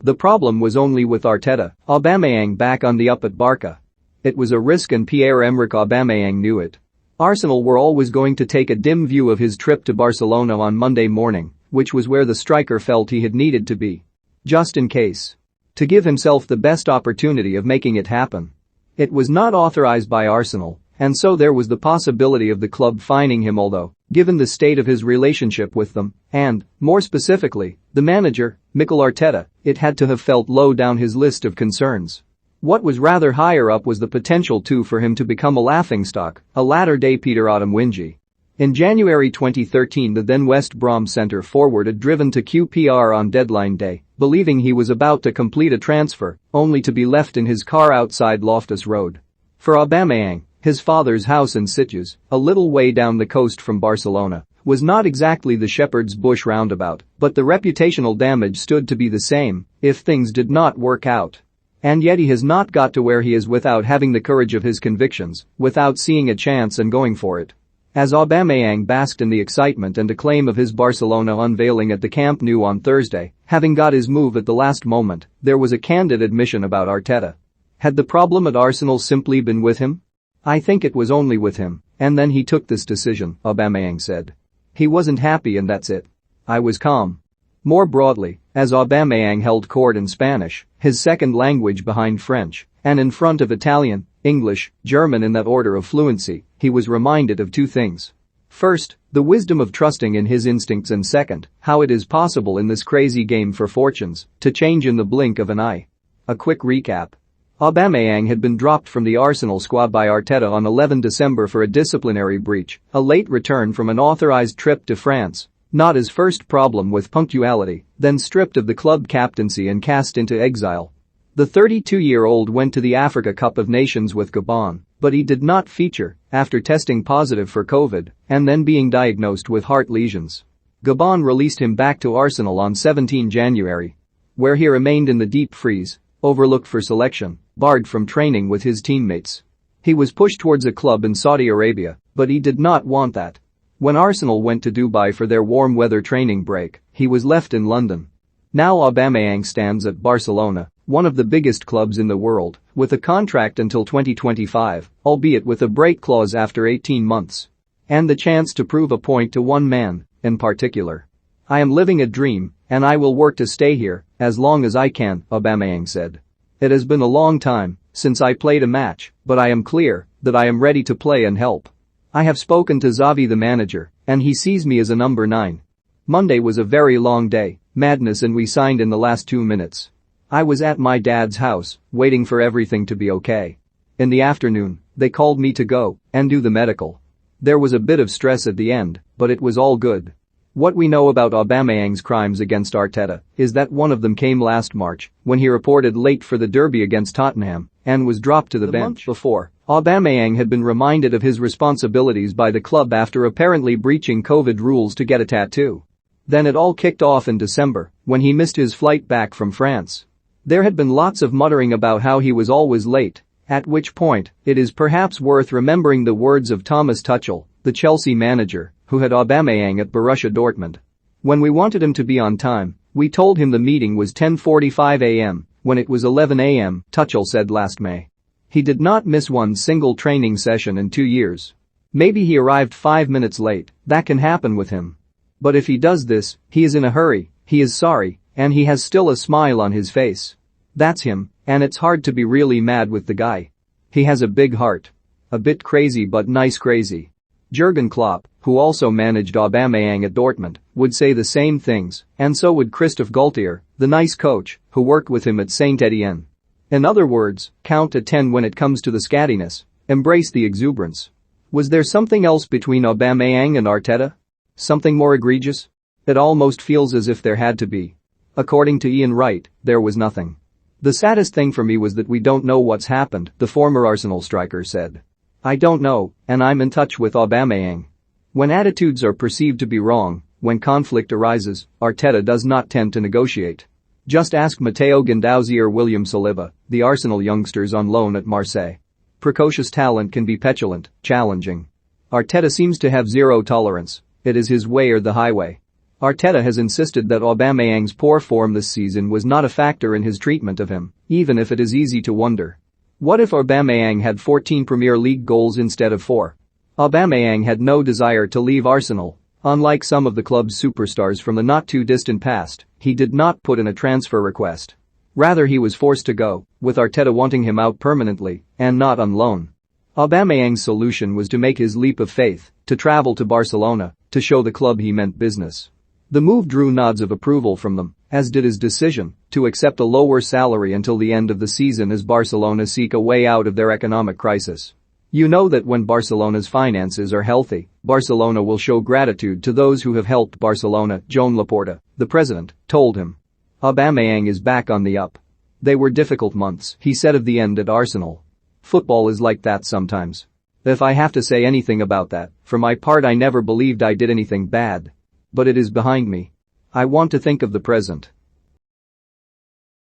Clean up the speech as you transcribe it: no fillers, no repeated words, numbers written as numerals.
The problem was only with Arteta, Aubameyang back on the up at Barça. It was a risk and Pierre-Emerick Aubameyang knew it. Arsenal were always going to take a dim view of his trip to Barcelona on Monday morning, which was where the striker felt he had needed to be. Just in case. To give himself the best opportunity of making it happen. It was not authorized by Arsenal, and so there was the possibility of the club fining him, although, given the state of his relationship with them, and, more specifically, the manager, Mikel Arteta, it had to have felt low down his list of concerns. What was rather higher up was the potential too for him to become a laughingstock, a latter-day Peter Odemwingie. In January 2013, the then West Brom centre forward had driven to QPR on deadline day, believing he was about to complete a transfer, only to be left in his car outside Loftus Road. For Aubameyang, his father's house in Sitges, a little way down the coast from Barcelona, was not exactly the shepherd's bush roundabout, but the reputational damage stood to be the same if things did not work out. And yet he has not got to where he is without having the courage of his convictions, without seeing a chance and going for it. As Aubameyang basked in the excitement and acclaim of his Barcelona unveiling at the Camp Nou on Thursday, having got his move at the last moment, there was a candid admission about Arteta. Had the problem at Arsenal simply been with him? I think it was only with him, and then he took this decision, Aubameyang said. He wasn't happy and that's it. I was calm. More broadly, as Aubameyang held court in Spanish, his second language behind French, and in front of Italian, English, German in that order of fluency, he was reminded of two things. First, the wisdom of trusting in his instincts, and second, how it is possible in this crazy game for fortunes to change in the blink of an eye. A quick recap. Aubameyang had been dropped from the Arsenal squad by Arteta on 11 December for a disciplinary breach, a late return from an authorized trip to France, not his first problem with punctuality, then stripped of the club captaincy and cast into exile. The 32-year-old went to the Africa Cup of Nations with Gabon, but he did not feature after testing positive for COVID and then being diagnosed with heart lesions. Gabon released him back to Arsenal on 17 January, where he remained in the deep freeze, overlooked for selection, barred from training with his teammates. He was pushed towards a club in Saudi Arabia, but he did not want that. When Arsenal went to Dubai for their warm weather training break, he was left in London. Now Aubameyang stands at Barcelona, one of the biggest clubs in the world, with a contract until 2025, albeit with a break clause after 18 months. And the chance to prove a point to one man, in particular. I am living a dream, and I will work to stay here as long as I can, Aubameyang said. It has been a long time since I played a match, but I am clear that I am ready to play and help. I have spoken to Xavi, the manager, and he sees me as a number 9. Monday was a very long day, madness, and we signed in the last 2 minutes. I was at my dad's house, waiting for everything to be okay. In the afternoon, they called me to go and do the medical. There was a bit of stress at the end, but it was all good. What we know about Aubameyang's crimes against Arteta is that one of them came last March when he reported late for the derby against Tottenham and was dropped to the bench. Month before, Aubameyang had been reminded of his responsibilities by the club after apparently breaching COVID rules to get a tattoo. Then it all kicked off in December when he missed his flight back from France. There had been lots of muttering about how he was always late, at which point it is perhaps worth remembering the words of Thomas Tuchel, the Chelsea manager, who had Aubameyang at Borussia Dortmund. When we wanted him to be on time, we told him the meeting was 10:45 a.m. when it was 11 a.m., Tuchel said last May. He did not miss one single training session in 2 years. Maybe he arrived 5 minutes late, that can happen with him. But if he does this, he is in a hurry, he is sorry, and he has still a smile on his face. That's him, and it's hard to be really mad with the guy. He has a big heart. A bit crazy but nice crazy. Jurgen Klopp, who also managed Aubameyang at Dortmund, would say the same things, and so would Christophe Galtier, the nice coach, who worked with him at Saint-Étienne. In other words, count to 10 when it comes to the scattiness, embrace the exuberance. Was there something else between Aubameyang and Arteta? Something more egregious? It almost feels as if there had to be. According to Ian Wright, there was nothing. The saddest thing for me was that we don't know what's happened, the former Arsenal striker said. I don't know, and I'm in touch with Aubameyang. When attitudes are perceived to be wrong, when conflict arises, Arteta does not tend to negotiate. Just ask Matteo Guendouzi or William Saliba, the Arsenal youngsters on loan at Marseille. Precocious talent can be petulant, challenging. Arteta seems to have zero tolerance. It is his way or the highway. Arteta has insisted that Aubameyang's poor form this season was not a factor in his treatment of him, even if it is easy to wonder. What if Aubameyang had 14 Premier League goals instead of 4? Aubameyang had no desire to leave Arsenal. Unlike some of the club's superstars from the not-too-distant past, he did not put in a transfer request. Rather, he was forced to go, with Arteta wanting him out permanently and not on loan. Aubameyang's solution was to make his leap of faith, to travel to Barcelona, to show the club he meant business. The move drew nods of approval from them, as did his decision to accept a lower salary until the end of the season as Barcelona seek a way out of their economic crisis. You know that when Barcelona's finances are healthy, Barcelona will show gratitude to those who have helped Barcelona, Joan Laporta, the president, told him. Aubameyang is back on the up. They were difficult months, he said of the end at Arsenal. Football is like that sometimes. If I have to say anything about that, for my part I never believed I did anything bad. But it is behind me. I want to think of the present.